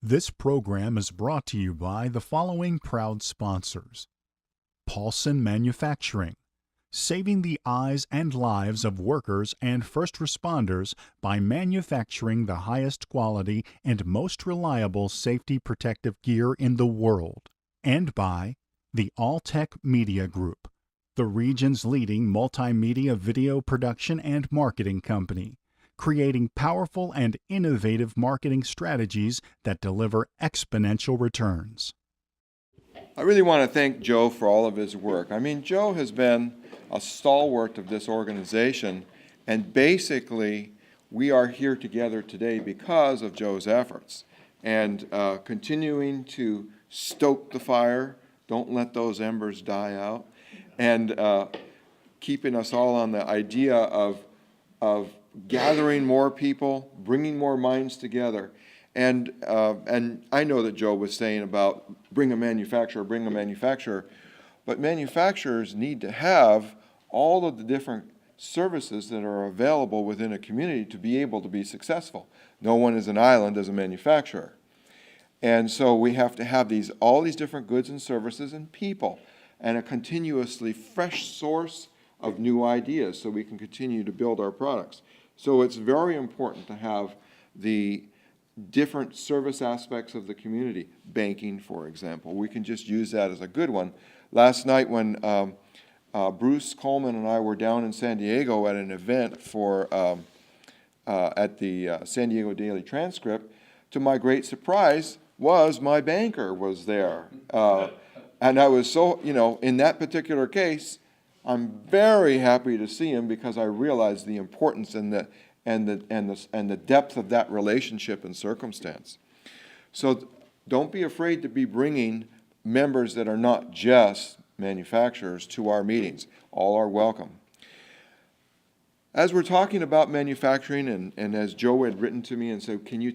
This program is brought to you by the following proud sponsors: Paulson Manufacturing, saving the eyes and lives of workers and first responders by manufacturing the highest quality and most reliable safety protective gear in the world. And by the All-Tech Media Group, the region's leading multimedia video production and marketing company, creating powerful and innovative marketing strategies that deliver exponential returns. I really want to thank Joe for all of his work. I mean, Joe has been a stalwart of this organization, and basically we are here together today because of Joe's efforts and continuing to stoke the fire, don't let those embers die out, and keeping us all on the idea of gathering more people, bringing more minds together. And I know that Joe was saying about bring a manufacturer, but manufacturers need to have all of the different services that are available within a community to be able to be successful. No one is an island as a manufacturer. And so we have to have all these different goods and services and people, and a continuously fresh source of new ideas so we can continue to build our products. So it's very important to have the different service aspects of the community. Banking, for example. We can just use that as a good one. Last night when Bruce Coleman and I were down in San Diego at an event at the San Diego Daily Transcript, to my great surprise was my banker was there. And I was so, in that particular case, I'm very happy to see him because I realized the importance and the depth of that relationship and circumstance. So don't be afraid to be bringing members that are not just manufacturers to our meetings. All are welcome. As we're talking about manufacturing, and as Joe had written to me and said, can you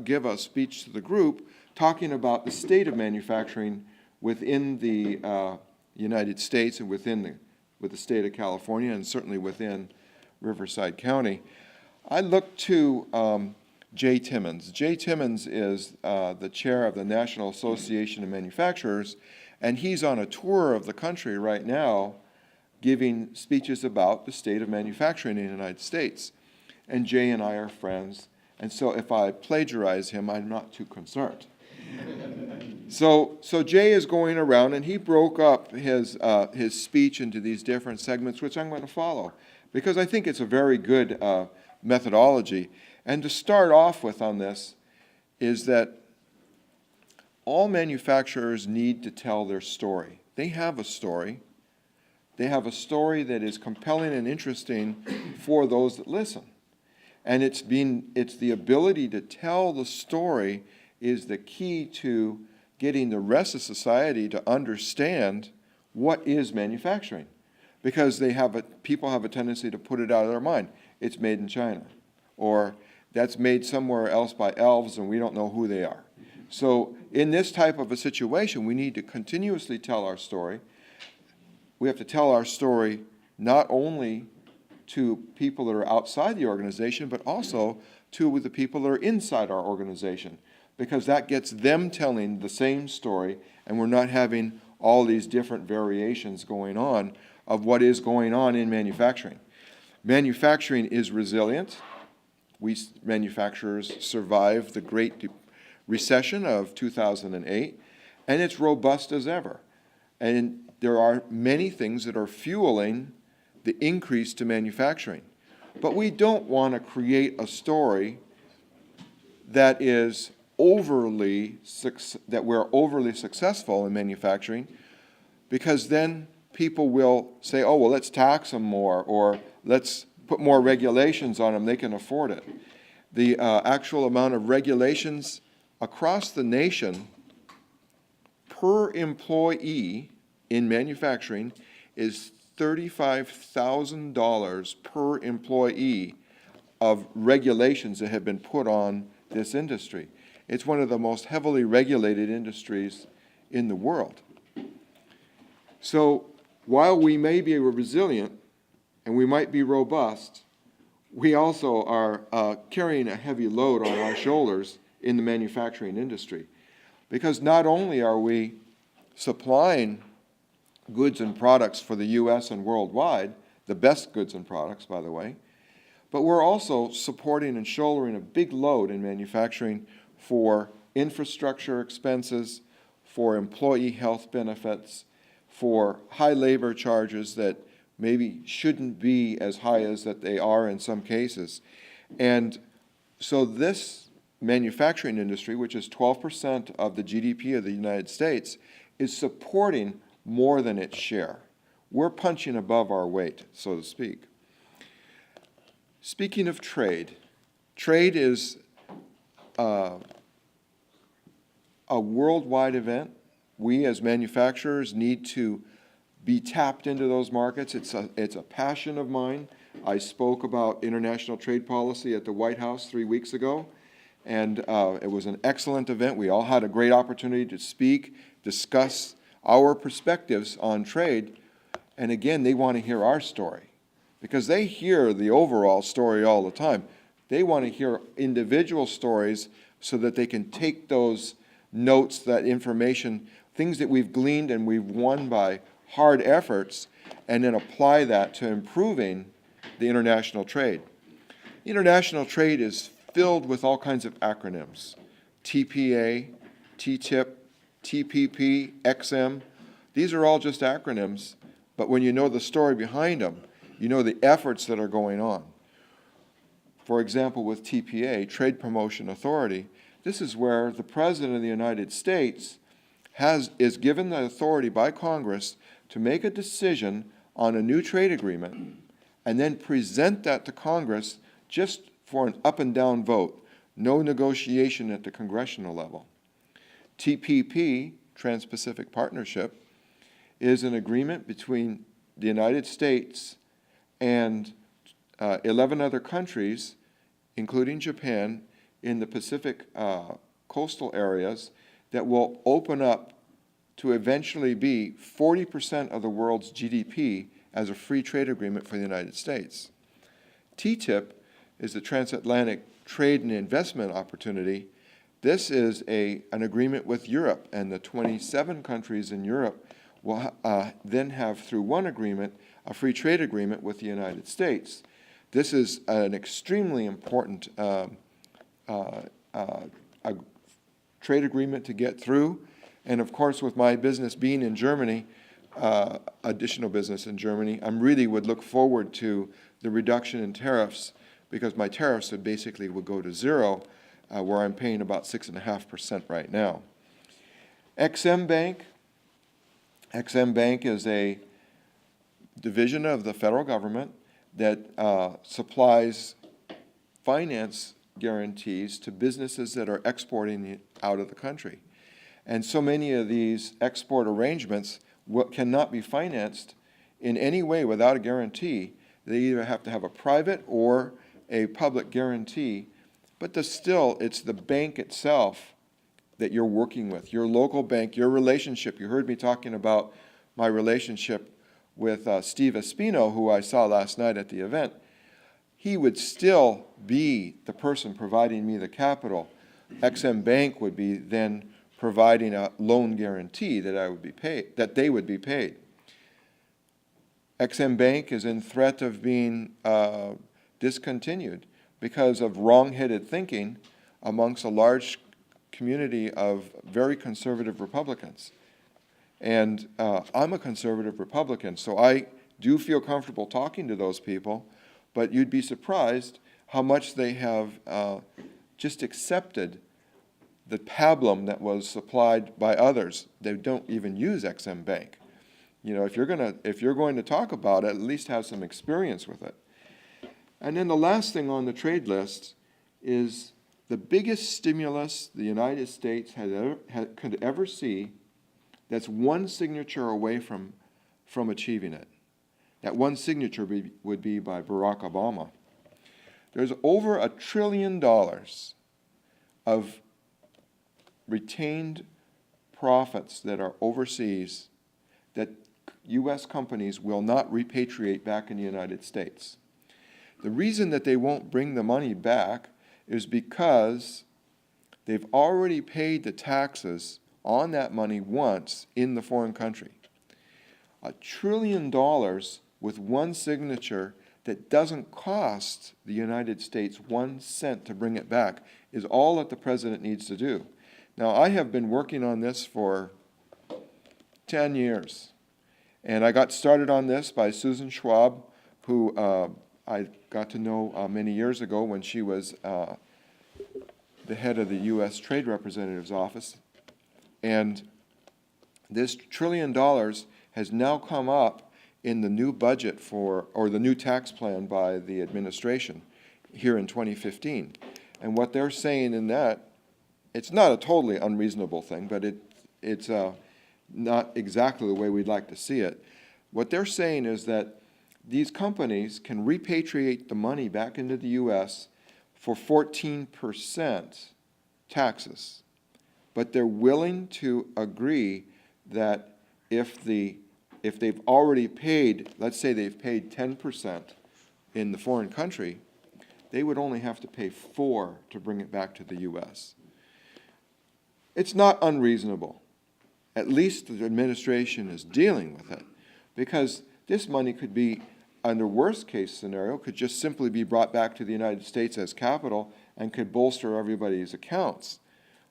give a speech to the group talking about the state of manufacturing within the United States and with the state of California and certainly within Riverside County, I looked to Jay Timmons. Jay Timmons is the chair of the National Association of Manufacturers, and he's on a tour of the country right now giving speeches about the state of manufacturing in the United States. And Jay and I are friends, and so if I plagiarize him, I'm not too concerned. So Jay is going around, and he broke up his speech into these different segments, which I'm going to follow, because I think it's a very good methodology. And to start off with on this is that all manufacturers need to tell their story. They have a story. They have a story that is compelling and interesting for those that listen. And it's the ability to tell the story is the key to getting the rest of society to understand what is manufacturing. Because people have a tendency to put it out of their mind. It's made in China. Or that's made somewhere else by elves and we don't know who they are. So in this type of a situation, we need to continuously tell our story. We have to tell our story not only to people that are outside the organization, but also to the people that are inside our organization, because that gets them telling the same story, and we're not having all these different variations going on of what is going on in manufacturing. Manufacturing is resilient. We manufacturers survived the Great Recession of 2008, and it's robust as ever. And there are many things that are fueling the increase to manufacturing. But we don't want to create a story that we're overly successful in manufacturing, because then people will say, oh, well, let's tax them more, or let's put more regulations on them, they can afford it. The actual amount of regulations across the nation per employee in manufacturing is $35,000 per employee of regulations that have been put on this industry. It's one of the most heavily regulated industries in the world. So while we may be resilient and we might be robust, we also are carrying a heavy load on our shoulders in the manufacturing industry. Because not only are we supplying goods and products for the U.S. and worldwide, the best goods and products, by the way, but we're also supporting and shouldering a big load in manufacturing for infrastructure expenses, for employee health benefits, for high labor charges that maybe shouldn't be as high as that they are in some cases. And so this manufacturing industry, which is 12% of the GDP of the United States, is supporting more than its share. We're punching above our weight, so to speak. Speaking of trade, trade is a worldwide event. We as manufacturers need to be tapped into those markets. It's a passion of mine. I spoke about international trade policy at the White House 3 weeks ago, and it was an excellent event. We all had a great opportunity to speak, discuss our perspectives on trade, and again, they want to hear our story because they hear the overall story all the time. They want to hear individual stories so that they can take those notes, that information, things that we've gleaned and we've won by hard efforts, and then apply that to improving the international trade. International trade is filled with all kinds of acronyms. TPA, TTIP, TPP, XM. These are all just acronyms, but when you know the story behind them, you know the efforts that are going on. For example, with TPA, Trade Promotion Authority, this is where the President of the United States is given the authority by Congress to make a decision on a new trade agreement and then present that to Congress just for an up and down vote, no negotiation at the congressional level. TPP, Trans-Pacific Partnership, is an agreement between the United States and 11 other countries, including Japan, in the Pacific coastal areas that will open up to eventually be 40% of the world's GDP as a free trade agreement for the United States. TTIP is the Transatlantic Trade and Investment Opportunity. This is an agreement with Europe, and the 27 countries in Europe will then have, through one agreement, a free trade agreement with the United States. This is an extremely important a trade agreement to get through. And of course, with my business being in Germany, additional business in Germany, I really would look forward to the reduction in tariffs because my tariffs would go to zero, where I'm paying about 6.5% right now. XM Bank. XM Bank is a division of the federal government that supplies finance guarantees to businesses that are exporting out of the country. And so many of these export arrangements cannot be financed in any way without a guarantee. They either have to have a private or a public guarantee, but still, it's the bank itself that you're working with, your local bank, your relationship. You heard me talking about my relationship with Steve Espino, who I saw last night at the event. He would still be the person providing me the capital. XM Bank would be then providing a loan guarantee that I would be paid, that they would be paid. XM Bank is in threat of being discontinued because of wrong-headed thinking amongst a large community of very conservative Republicans. And I'm a conservative Republican, so I do feel comfortable talking to those people, but you'd be surprised how much they have just accepted the pablum that was supplied by others. They don't even use XM Bank. You know, if you're going to talk about it, at least have some experience with it. And then the last thing on the trade list is the biggest stimulus the United States could ever see. That's one signature away from achieving it. That one signature would be by Barack Obama. There's over $1 trillion of retained profits that are overseas that U.S. companies will not repatriate back in the United States. The reason that they won't bring the money back is because they've already paid the taxes on that money once in the foreign country. $1 trillion with one signature that doesn't cost the United States 1 cent to bring it back is all that the president needs to do. Now, I have been working on this for 10 years, and I got started on this by Susan Schwab, who I got to know many years ago when she was the head of the U.S. Trade Representative's office. And this $1 trillion has now come up in the new budget or the new tax plan by the administration here in 2015. And what they're saying in that, it's not a totally unreasonable thing, but it's not exactly the way we'd like to see it. What they're saying is that these companies can repatriate the money back into the U.S. for 14% taxes, but they're willing to agree that if they've already paid, let's say they've paid 10% in the foreign country, they would only have to pay 4% to bring it back to the U.S. It's not unreasonable. At least the administration is dealing with it, because this money could be, under worst case scenario, could just simply be brought back to the United States as capital and could bolster everybody's accounts.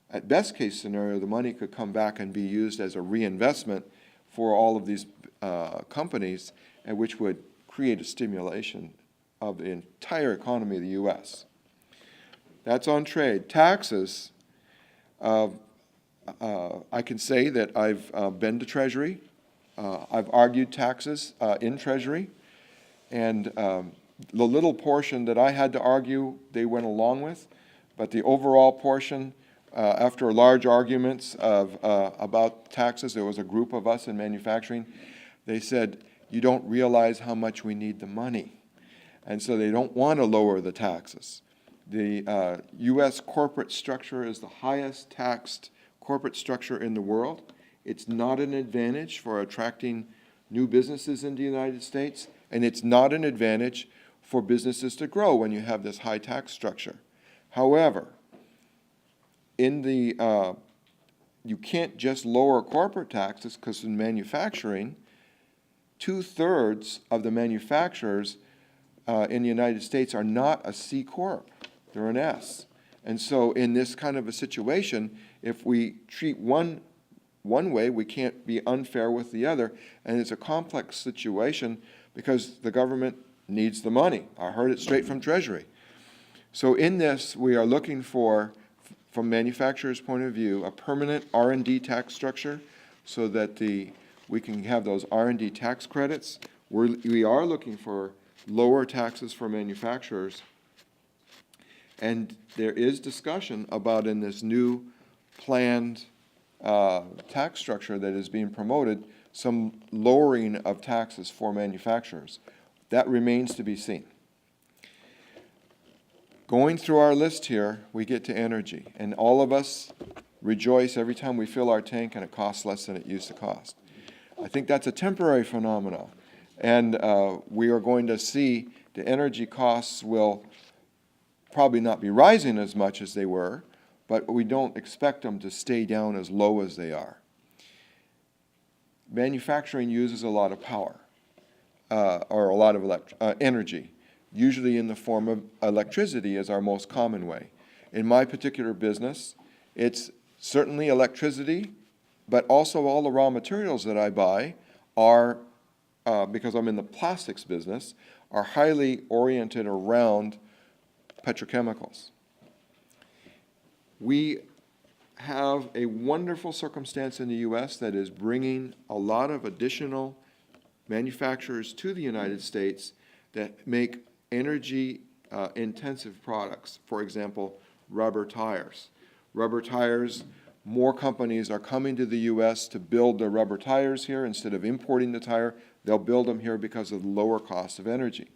At best case scenario, the money could come back and be used as a reinvestment for all of these companies, and which would create a stimulation of the entire economy of the U.S. That's on trade. Taxes, I can say that I've been to Treasury. I've argued taxes in Treasury, and the little portion that I had to argue, they went along with, but the overall portion, after large arguments about taxes, there was a group of us in manufacturing, they said, you don't realize how much we need the money. And so they don't want to lower the taxes. The U.S. corporate structure is the highest taxed corporate structure in the world. It's not an advantage for attracting new businesses into the United States, and it's not an advantage for businesses to grow when you have this high tax structure. However, you can't just lower corporate taxes, because in manufacturing, 2/3 of the manufacturers in the United States are not a C Corp. They're an S. And so in this kind of a situation, if we treat one way, we can't be unfair with the other. And it's a complex situation because the government needs the money. I heard it straight from Treasury. So in this, we are looking for, from manufacturers' point of view, a permanent R&D tax structure so that we can have those R&D tax credits. We are looking for lower taxes for manufacturers. And there is discussion about, in this new planned tax structure that is being promoted, some lowering of taxes for manufacturers. That remains to be seen. Going through our list here, we get to energy. And all of us rejoice every time we fill our tank and it costs less than it used to cost. I think that's a temporary phenomenon. And we are going to see the energy costs will probably not be rising as much as they were, but we don't expect them to stay down as low as they are. Manufacturing uses a lot of power, or a lot of energy, usually in the form of electricity is our most common way. In my particular business, it's certainly electricity, but also all the raw materials that I buy are, because I'm in the plastics business, are highly oriented around petrochemicals. We have a wonderful circumstance in the U.S. that is bringing a lot of additional manufacturers to the United States that make energy intensive products. For example, rubber tires. Rubber tires, more companies are coming to the U.S. to build their rubber tires here instead of importing the tire. They'll build them here because of the lower cost of energy.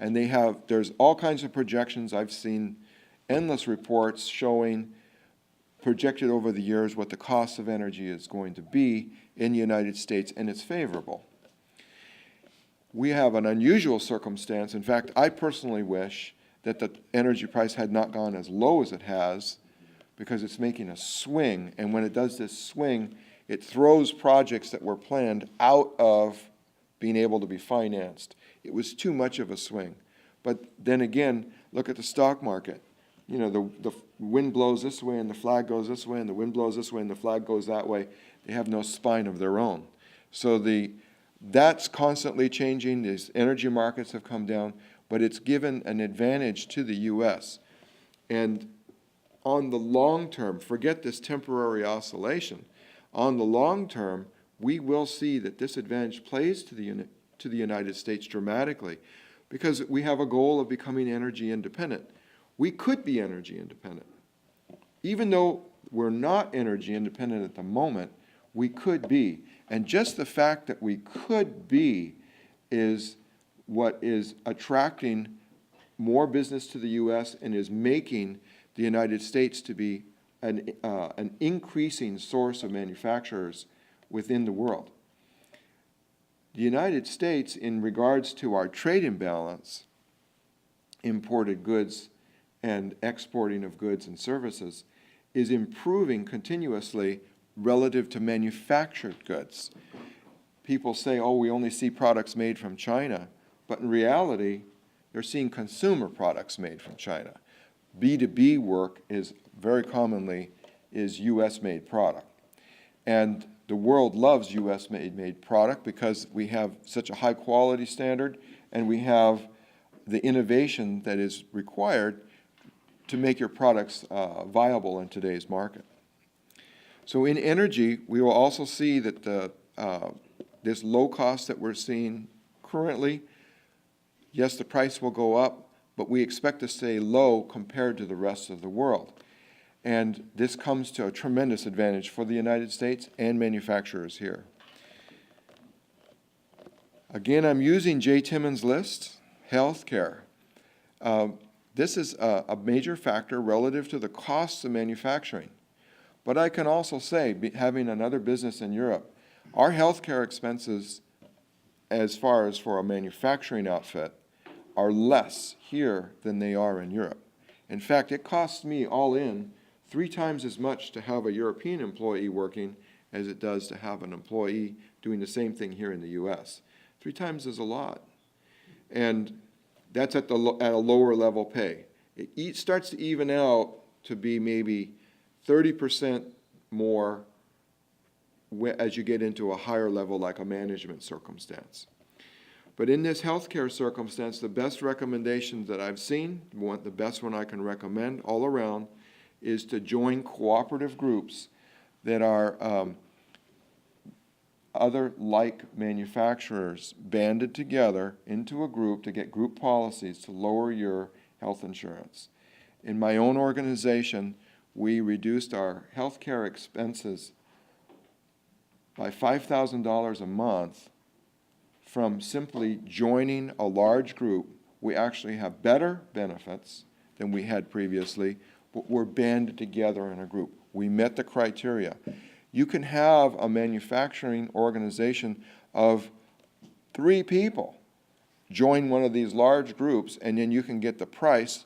And there's all kinds of projections. I've seen endless reports showing, projected over the years, what the cost of energy is going to be in the United States, and it's favorable. We have an unusual circumstance. In fact, I personally wish that the energy price had not gone as low as it has, because it's making a swing. And when it does this swing, it throws projects that were planned out of being able to be financed. It was too much of a swing. But then again, look at the stock market. You know, the wind blows this way and the flag goes this way, and the wind blows this way and the flag goes that way. They have no spine of their own. So that's constantly changing. These energy markets have come down, but it's given an advantage to the U.S. And on the long term, forget this temporary oscillation. On the long term, we will see that this advantage plays to the United States dramatically, because we have a goal of becoming energy independent. We could be energy independent. Even though we're not energy independent at the moment, we could be. And just the fact that we could be is what is attracting more business to the U.S. and is making the United States to be an increasing source of manufacturers within the world. The United States, in regards to our trade imbalance, imported goods and exporting of goods and services, is improving continuously relative to manufactured goods. People say, oh, we only see products made from China, but in reality, they're seeing consumer products made from China. B2B work is very commonly is U.S.-made product. And the world loves U.S.-made product because we have such a high quality standard, and we have the innovation that is required to make your products viable in today's market. So in energy, we will also see that this low cost that we're seeing currently, yes, the price will go up, but we expect to stay low compared to the rest of the world. And this comes to a tremendous advantage for the United States and manufacturers here. Again, I'm using Jay Timmons' list, healthcare. This is a major factor relative to the costs of manufacturing. But I can also say, having another business in Europe, our healthcare expenses, as far as for a manufacturing outfit, are less here than they are in Europe. In fact, it costs me all in 3 times as much to have a European employee working as it does to have an employee doing the same thing here in the U.S. 3 times is a lot. And that's at a lower level pay. It starts to even out to be maybe 30% more as you get into a higher level, like a management circumstance. But in this healthcare circumstance, the best recommendation that I've seen, the best one I can recommend all around, is to join cooperative groups that are other like manufacturers banded together into a group to get group policies to lower your health insurance. In my own organization, we reduced our healthcare expenses by $5,000 a month from simply joining a large group. We actually have better benefits than we had previously, but we're banded together in a group. We met the criteria. You can have a manufacturing organization of 3 people join one of these large groups, and then you can get the price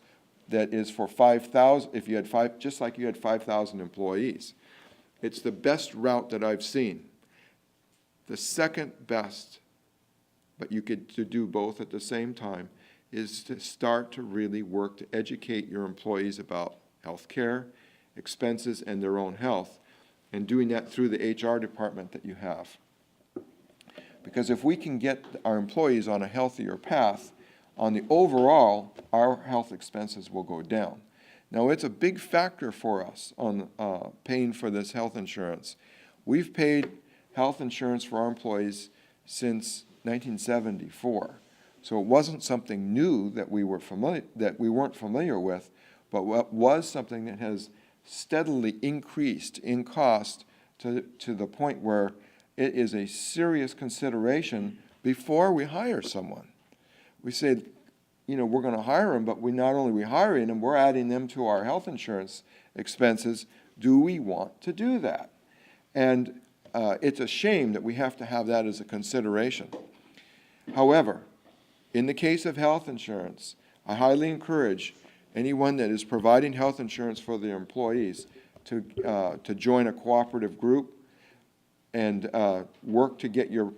that is for 5,000, if you had just like you had 5,000 employees. It's the best route that I've seen. The second best, but you could to do both at the same time, is to start to really work to educate your employees about health care, expenses, and their own health, and doing that through the HR department that you have. Because if we can get our employees on a healthier path, on the overall, our health expenses will go down. Now, it's a big factor for us on paying for this health insurance. We've paid health insurance for our employees since 1974. So it wasn't something new that we weren't familiar with, but what was something that has steadily increased in cost to the point where it is a serious consideration before we hire someone. We said, we're going to hire them, but not only are we hiring them, we're adding them to our health insurance expenses. Do we want to do that? And it's a shame that we have to have that as a consideration. However, in the case of health insurance, I highly encourage anyone that is providing health insurance for their employees to join a cooperative group and work to get your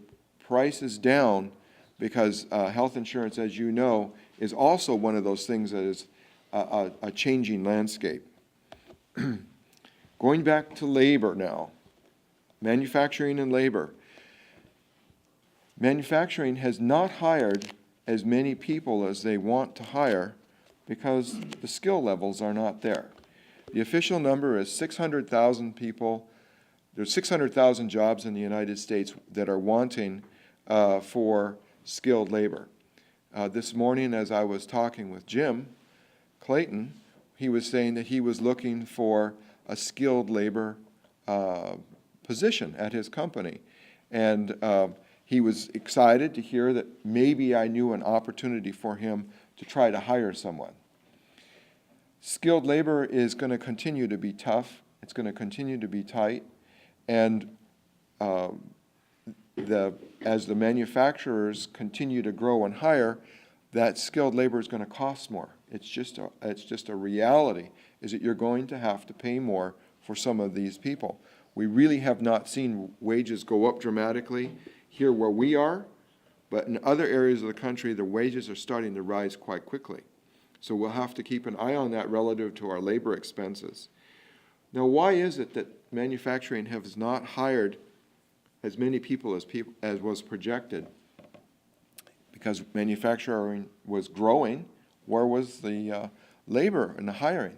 prices down, because health insurance, as you know, is also one of those things that is a changing landscape. Going back to labor now, manufacturing and labor. Manufacturing has not hired as many people as they want to hire because the skill levels are not there. The official number is 600,000 people. There's 600,000 jobs in the United States that are wanting for skilled labor. This morning, as I was talking with Jim Clayton, he was saying that he was looking for a skilled labor position at his company. And he was excited to hear that maybe I knew an opportunity for him to try to hire someone. Skilled labor is going to continue to be tough. It's going to continue to be tight. And as the manufacturers continue to grow and hire, that skilled labor is going to cost more. It's just a reality, is that you're going to have to pay more for some of these people. We really have not seen wages go up dramatically here where we are, but in other areas of the country, the wages are starting to rise quite quickly. So we'll have to keep an eye on that relative to our labor expenses. Now, why is it that manufacturing has not hired as many people as was projected? Because manufacturing was growing, where was the labor and the hiring?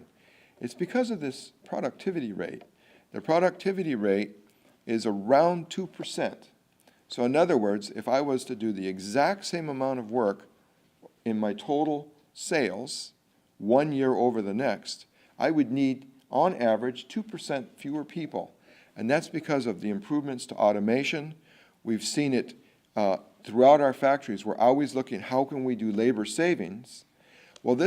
It's because of this productivity rate. The productivity rate is around 2%. So in other words, if I was to do the exact same amount of work in my total sales 1 year over the next, I would need, on average, 2% fewer people. And that's because of the improvements to automation. We've seen it throughout our factories. We're always looking at how can we do labor savings. Well,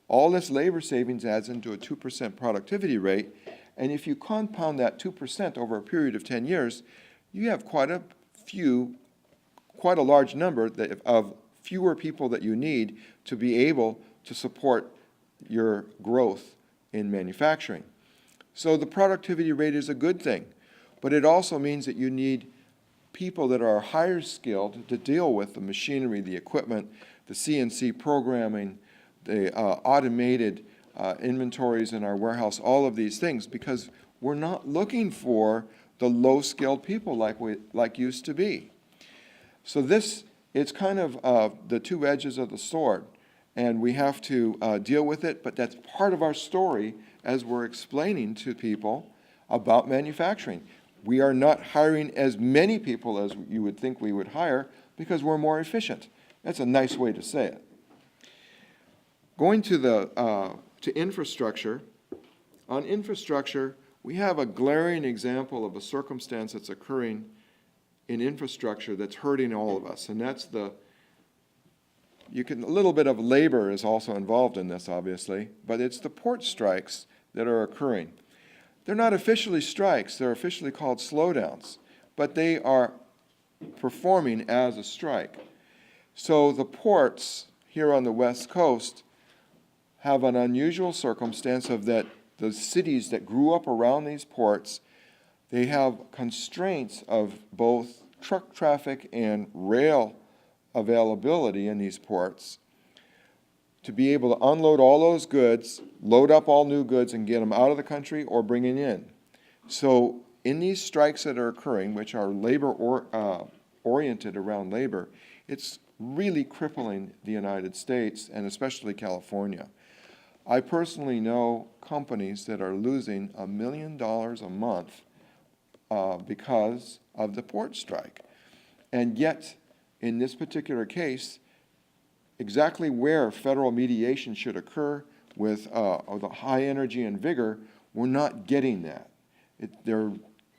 all this labor savings adds into a 2% productivity rate. And if you compound that 2% over a period of 10 years, you have quite a large number of fewer people that you need to be able to support your growth in manufacturing. So the productivity rate is a good thing, but it also means that you need people that are higher skilled to deal with the machinery, the equipment, the CNC programming, the automated inventories in our warehouse, all of these things, because we're not looking for the low-skilled people like used to be. So it's kind of the two edges of the sword, and we have to deal with it, but that's part of our story as we're explaining to people about manufacturing. We are not hiring as many people as you would think we would hire because we're more efficient. That's a nice way to say it. Going to infrastructure, on infrastructure, we have a glaring example of a circumstance that's occurring in infrastructure that's hurting all of us, and that's a little bit of labor is also involved in this, obviously, but it's the port strikes that are occurring. They're not officially strikes, they're officially called slowdowns, but they are performing as a strike. So the ports here on the West Coast have an unusual circumstance of that the cities that grew up around these ports, they have constraints of both truck traffic and rail availability in these ports to be able to unload all those goods, load up all new goods, and get them out of the country or bring it in. So in these strikes that are occurring, which are labor oriented around labor, it's really crippling the United States and especially California. I personally know companies that are losing $1 million a month because of the port strike. And yet, in this particular case, exactly where federal mediation should occur with the high energy and vigor, we're not getting that. They're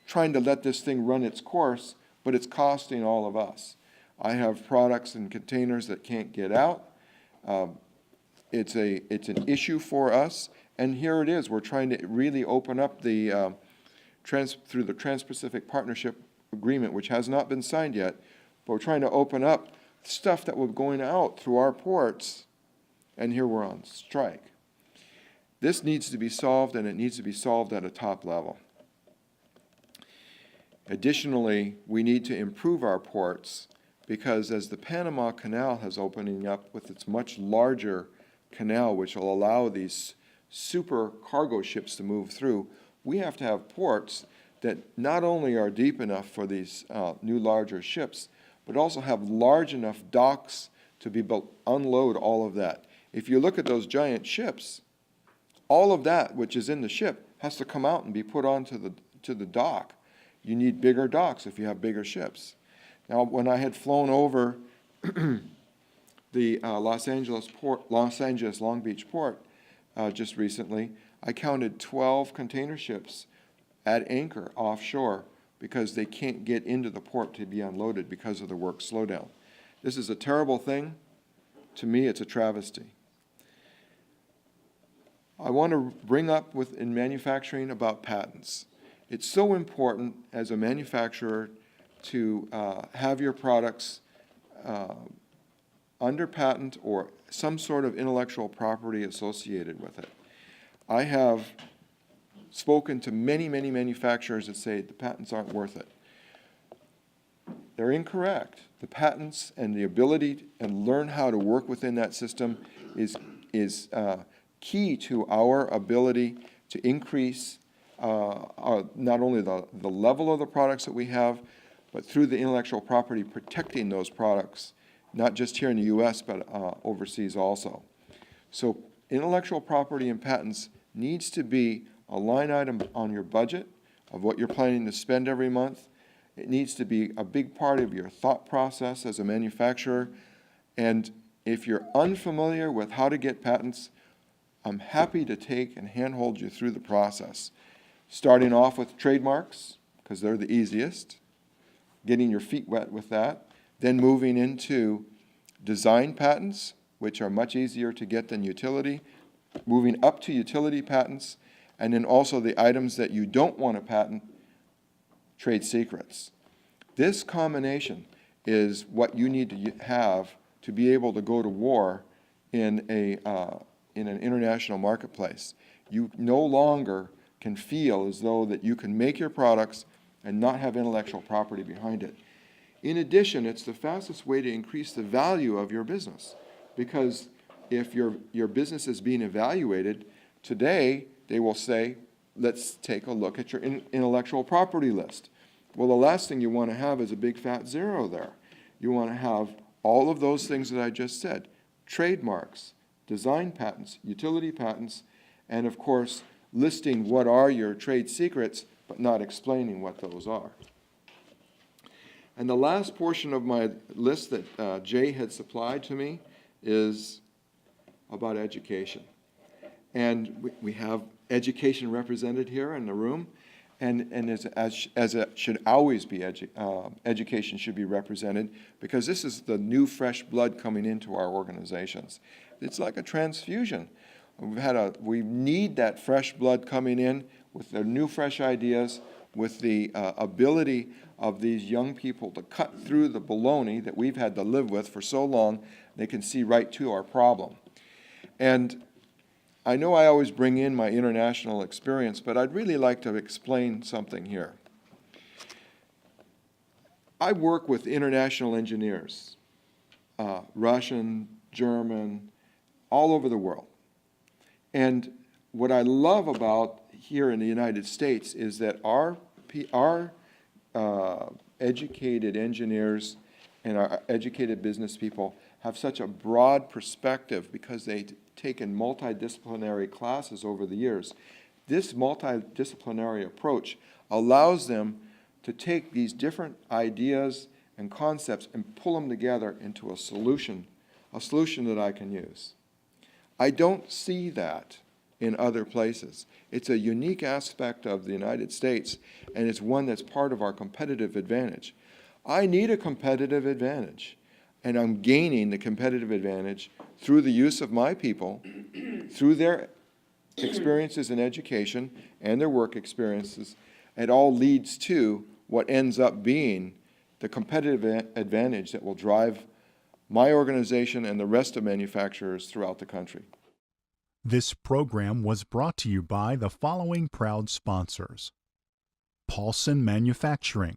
trying to let this thing run its course, but it's costing all of us. I have products and containers that can't get out. It's an issue for us, and here it is. We're trying to really open up through the Trans-Pacific Partnership Agreement, which has not been signed yet, but we're trying to open up stuff that was going out through our ports, and here we're on strike. This needs to be solved, and it needs to be solved at a top level. Additionally, we need to improve our ports because as the Panama Canal has opening up with its much larger canal, which will allow these super cargo ships to move through, we have to have ports that not only are deep enough for these new larger ships, but also have large enough docks to be able to unload all of that. If you look at those giant ships, all of that which is in the ship has to come out and be put onto the dock. You need bigger docks if you have bigger ships. Now, when I had flown over the Los Angeles Long Beach port just recently, I counted 12 container ships at anchor offshore because they can't get into the port to be unloaded because of the work slowdown. This is a terrible thing. To me, it's a travesty. I want to bring up in manufacturing about patents. It's so important as a manufacturer to have your products under patent or some sort of intellectual property associated with it. I have spoken to many, many manufacturers that say the patents aren't worth it. They're incorrect. The patents and the ability and learn how to work within that system is key to our ability to increase not only the level of the products that we have, but through the intellectual property protecting those products, not just here in the U.S., but overseas also. So intellectual property and patents needs to be a line item on your budget of what you're planning to spend every month. It needs to be a big part of your thought process as a manufacturer. And if you're unfamiliar with how to get patents, I'm happy to take and handhold you through the process. Starting off with trademarks, because they're the easiest, getting your feet wet with that, then moving into design patents, which are much easier to get than utility, moving up to utility patents, and then also the items that you don't want to patent, trade secrets. This combination is what you need to have to be able to go to war in an international marketplace. You no longer can feel as though that you can make your products and not have intellectual property behind it. In addition, it's the fastest way to increase the value of your business, because if your business is being evaluated, today they will say, let's take a look at your intellectual property list. Well, the last thing you want to have is a big fat zero there. You want to have all of those things that I just said: trademarks, design patents, utility patents, and of course, listing what are your trade secrets, but not explaining what those are. And the last portion of my list that Jay had supplied to me is about education. And we have education represented here in the room, and as it should always be, education should be represented, because this is the new fresh blood coming into our organizations. It's like a transfusion. We need that fresh blood coming in with their new fresh ideas, with the ability of these young people to cut through the baloney that we've had to live with for so long. They can see right to our problem. And I know I always bring in my international experience, but I'd really like to explain something here. I work with international engineers, Russian, German, all over the world. And what I love about here in the United States is that our educated engineers and our educated business people have such a broad perspective because they've taken multidisciplinary classes over the years. This multidisciplinary approach allows them to take these different ideas and concepts and pull them together into a solution that I can use. I don't see that in other places. It's a unique aspect of the United States, and it's one that's part of our competitive advantage. I need a competitive advantage, and I'm gaining the competitive advantage through the use of my people, through their experiences in education and their work experiences. It all leads to what ends up being the competitive advantage that will drive my organization and the rest of manufacturers throughout the country. This program was brought to you by the following proud sponsors: Paulson Manufacturing,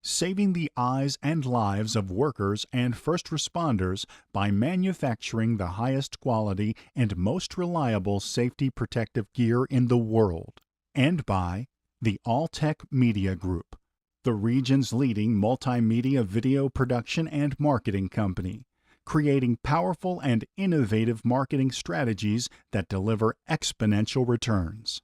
saving the eyes and lives of workers and first responders by manufacturing the highest quality and most reliable safety protective gear in the world. And by the All-Tech Media Group, the region's leading multimedia video production and marketing company, creating powerful and innovative marketing strategies that deliver exponential returns.